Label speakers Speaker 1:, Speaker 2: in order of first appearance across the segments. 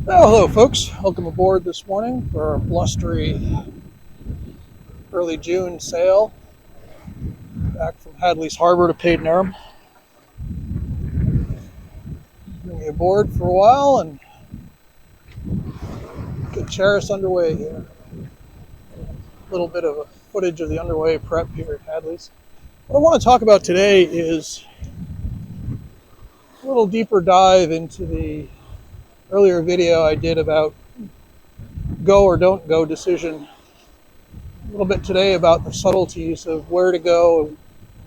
Speaker 1: Well, hello, folks. Welcome aboard this morning for our blustery early June sail back from Hadley's Harbor to Padenham. Bring you aboard for a while and get Charis underway here. A little bit of a footage of the underway prep here at Hadley's. What I want to talk about today is a little deeper dive into the earlier video I did about go or don't go decision. A little bit today about the subtleties of where to go and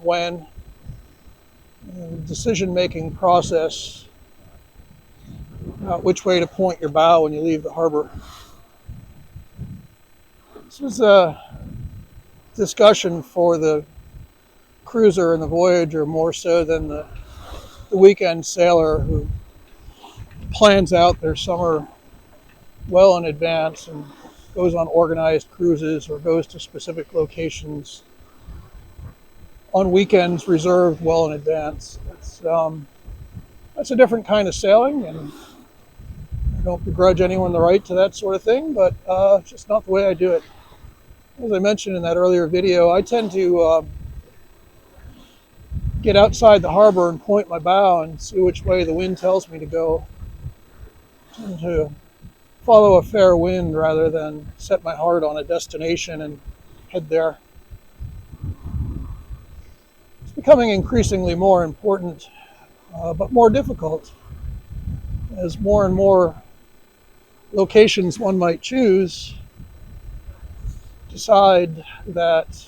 Speaker 1: when, and the decision-making process, which way to point your bow when you leave the harbor. This was a discussion for the cruiser and the Voyager more so than the weekend sailor who plans out their summer well in advance and goes on organized cruises or goes to specific locations on weekends reserved well in advance. That's a different kind of sailing, and I don't begrudge anyone the right to that sort of thing, but it's just not the way I do it. As I mentioned in that earlier video, I tend to get outside the harbor and point my bow and see which way the wind tells me to go. I tend to follow a fair wind rather than set my heart on a destination and head there. It's becoming increasingly more important, but more difficult, as more and more locations one might choose decide that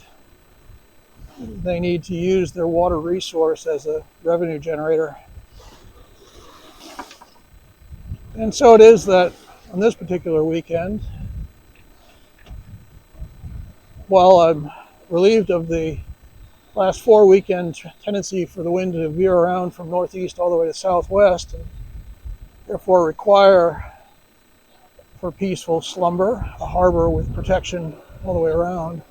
Speaker 1: they need to use their water resource as a revenue generator. And so it is that on this particular weekend, while I'm relieved of the last 4 weekend tendency for the wind to veer around from northeast all the way to southwest, and therefore require for peaceful slumber a harbor with protection all the way around,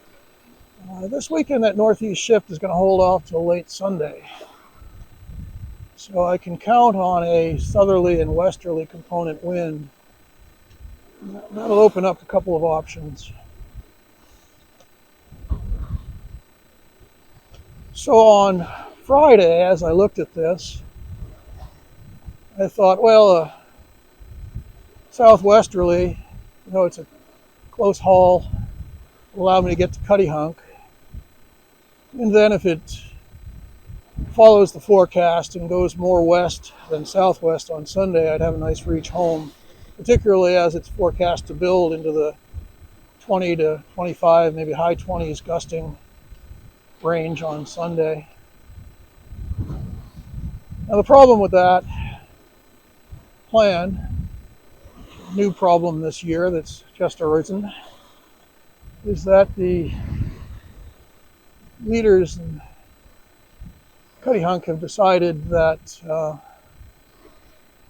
Speaker 1: this weekend that northeast shift is going to hold off till late Sunday. So I can count on a southerly and westerly component wind. That'll open up a couple of options. So on Friday, as I looked at this, I thought, well, southwesterly, it's a close haul, will allow me to get to Cuttyhunk. And then if it follows the forecast and goes more west than southwest on Sunday, I'd have a nice reach home, particularly as it's forecast to build into the 20 to 25, maybe high 20s gusting range on Sunday. Now the problem with that plan, new problem this year that's just arisen, is that the leaders in Cuttyhunk have decided that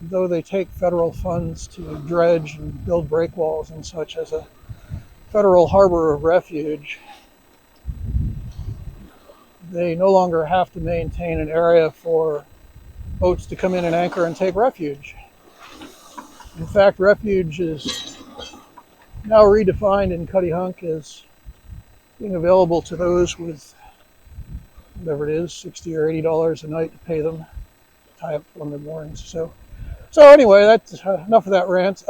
Speaker 1: though they take federal funds to dredge and build breakwalls and such as a federal harbor of refuge, they no longer have to maintain an area for boats to come in and anchor and take refuge. In fact, refuge is now redefined in Cuttyhunk as being available to those with whatever it is, $60 or $80 a night to pay them to tie up for them in the mornings. So anyway, that's enough of that rant.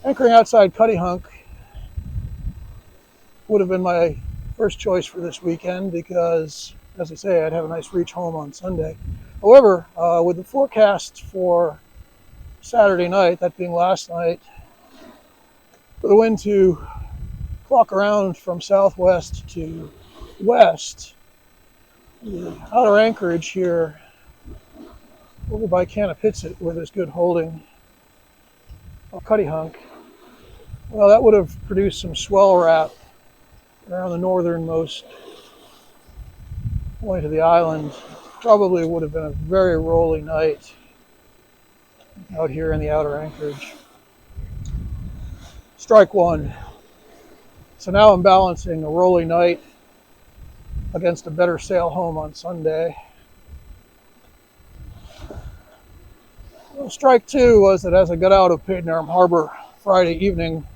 Speaker 1: Anchoring outside Cuttyhunk would have been my first choice for this weekend because, as I say, I'd have a nice reach home on Sunday. However, with the forecast for Saturday night, that being last night, for the wind to clock around from southwest to west, the outer anchorage here over by Canapitsit, where there's good holding of Cuttyhunk, well, that would have produced some swell wrap around the northernmost point of the island. Probably would have been a very rolly night out here in the outer anchorage. Strike one. So now I'm balancing a rolly night against a better sail home on Sunday. Well, strike two was that as I got out of Padenarm Harbor Friday evening,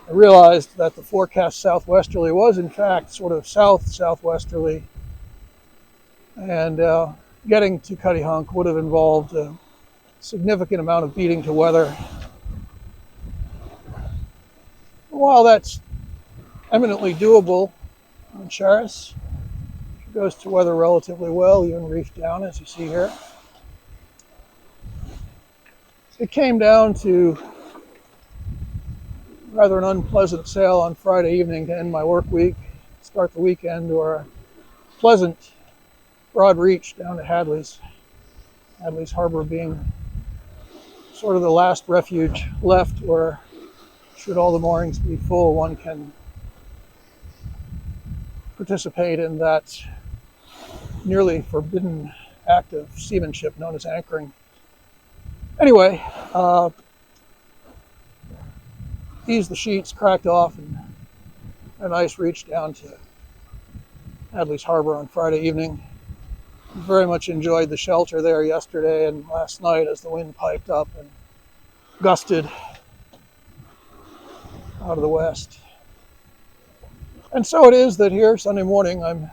Speaker 1: I realized that the forecast southwesterly was in fact sort of southwesterly, and getting to Cuttyhunk would have involved a significant amount of beating to weather. While that's eminently doable on Charis, it goes to weather relatively well, even reef down, as you see here. It came down to rather an unpleasant sail on Friday evening to end my work week, start the weekend, or a pleasant broad reach down to Hadley's Harbor being sort of the last refuge left where, should all the moorings be full, one can participate in that nearly forbidden act of seamanship known as anchoring. Anyway, eased the sheets, cracked off, and a nice reach down to Hadley's Harbor on Friday evening. Very much enjoyed the shelter there yesterday and last night as the wind piped up and gusted out of the west. And so it is that here Sunday morning I'm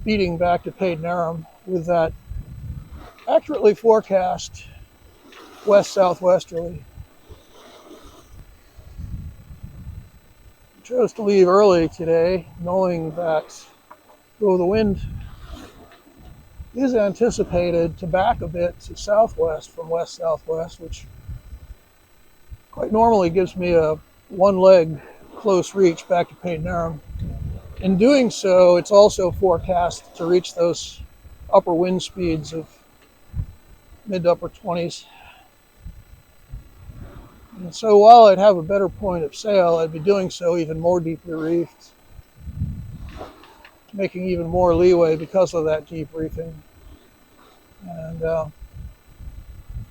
Speaker 1: beating back to Padenarm with that accurately forecast west-southwesterly. I chose to leave early today, knowing that though the wind is anticipated to back a bit to southwest from west-southwest, which quite normally gives me a one-leg close reach back to Padenarm. In doing so, it's also forecast to reach those upper wind speeds of mid to upper 20s. And so while I'd have a better point of sail, I'd be doing so even more deeply reefed, making even more leeway because of that deep reefing. And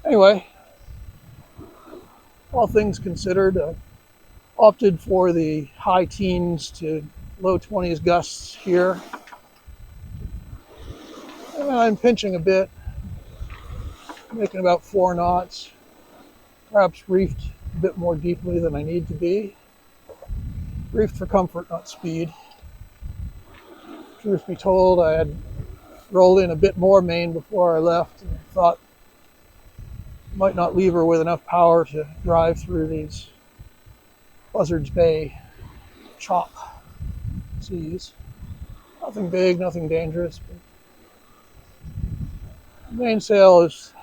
Speaker 1: anyway, all things considered, opted for the high teens to low 20s gusts here. And I'm pinching a bit, making about 4 knots, perhaps reefed a bit more deeply than I need to be. Reefed for comfort, not speed. Truth be told, I had rolled in a bit more main before I left and thought I might not leave her with enough power to drive through these Buzzards Bay chop seas. Nothing big, nothing dangerous, but the mainsail is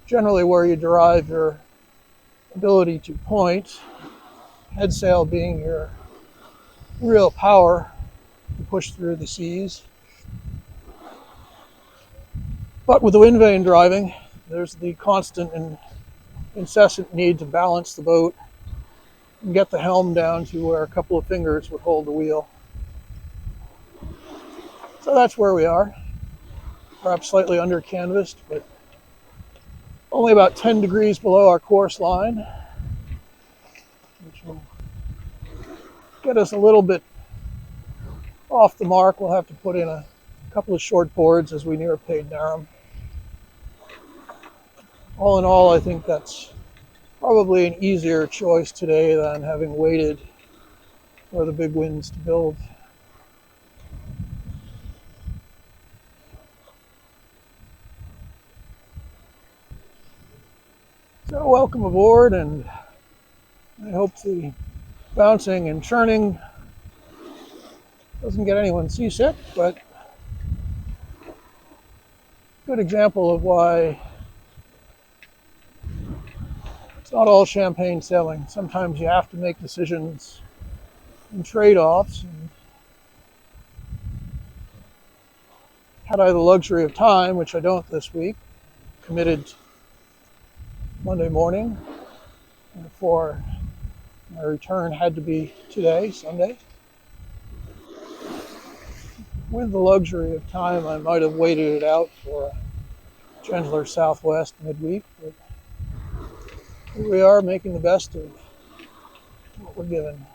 Speaker 1: generally where you derive your ability to point, headsail being your real power to push through the seas. But with the wind vane driving, there's the constant and incessant need to balance the boat and get the helm down to where a couple of fingers would hold the wheel. So that's where we are. Perhaps slightly under canvassed, but only about 10 degrees below our course line, which will get us a little bit off the mark. We'll have to put in a couple of short boards as we near Padenarm. All in all, I think that's probably an easier choice today than having waited for the big winds to build. So welcome aboard, and I hope the bouncing and churning doesn't get anyone seasick, but good example of why it's not all champagne sailing. Sometimes you have to make decisions and trade-offs. And had I the luxury of time, which I don't this week, committed Monday morning, and therefore my return had to be today, Sunday. With the luxury of time, I might have waited it out for a gentler southwest midweek, but here we are making the best of what we're given.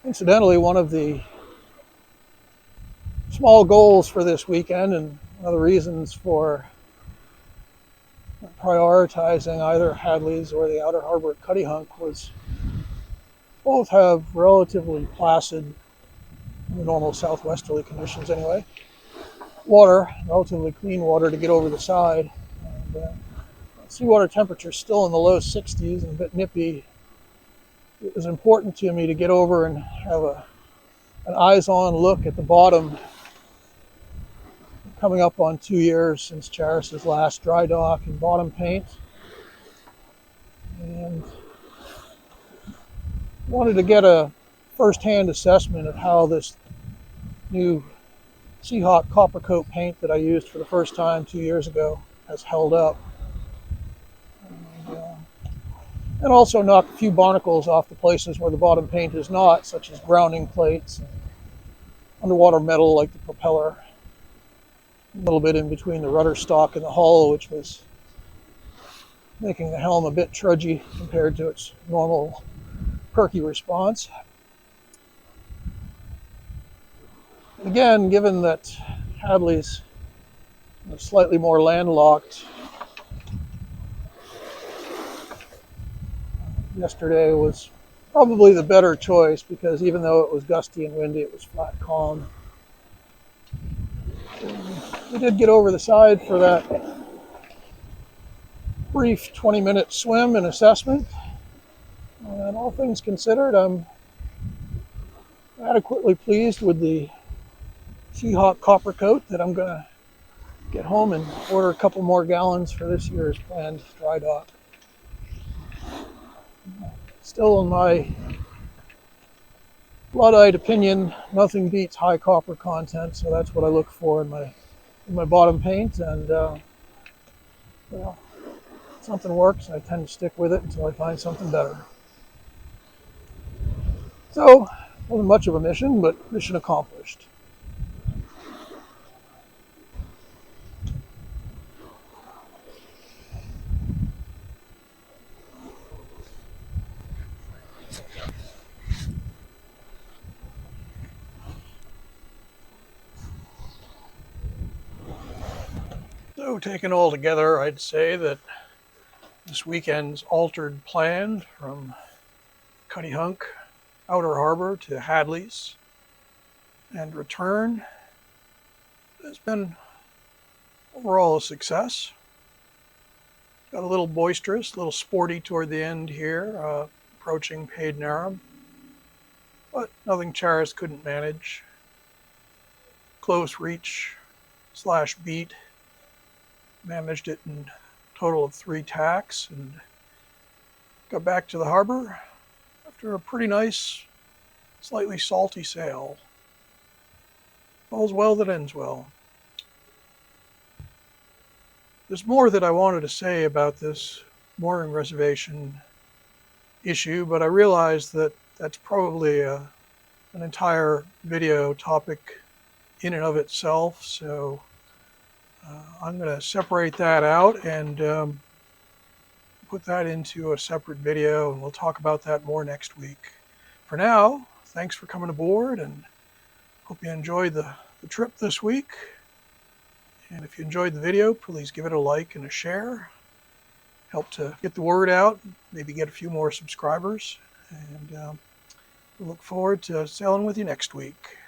Speaker 1: Incidentally, one of the small goals for this weekend, and one of the reasons for prioritizing either Hadley's or the Outer Harbor at Cuttyhunk, was both have relatively placid, normal southwesterly conditions anyway, water, relatively clean water to get over the side. And, seawater temperature still in the low 60s and a bit nippy. It was important to me to get over and have an eyes-on look at the bottom. Coming up on 2 years since Charis's last dry dock and bottom paint, and wanted to get a first-hand assessment of how this new Seahawk copper coat paint that I used for the first time 2 years ago has held up, and also knock a few barnacles off the places where the bottom paint is not, such as grounding plates and underwater metal like the propeller. A little bit in between the rudder stock and the hull, which was making the helm a bit trudgy compared to its normal perky response. Again, given that Hadley's slightly more landlocked, yesterday was probably the better choice, because even though it was gusty and windy, it was flat calm. We did get over the side for that brief 20-minute swim and assessment. And all things considered, I'm adequately pleased with the Seahawk copper coat that I'm going to get home and order a couple more gallons for this year's planned dry dock. Still, in my Luddite opinion, nothing beats high copper content, so that's what I look for in my bottom paint. And well, something works, I tend to stick with it until I find something better. So, wasn't much of a mission, but mission accomplished. So, taken all together, I'd say that this weekend's altered plan from Cuttyhunk, Outer Harbor to Hadley's, and return has been overall a success. Got a little boisterous, a little sporty toward the end here, approaching Paid Narum, but nothing Charis couldn't manage. Close reach / beat, managed it in a total of 3 tacks, and got back to the harbor after a pretty nice, slightly salty sail. All's well that ends well. There's more that I wanted to say about this mooring reservation issue, but I realized that that's probably an entire video topic in and of itself, so I'm going to separate that out and put that into a separate video, and we'll talk about that more next week. For now, thanks for coming aboard, and hope you enjoyed the trip this week. And if you enjoyed the video, please give it a like and a share. Help to get the word out, maybe get a few more subscribers. And we look forward to sailing with you next week.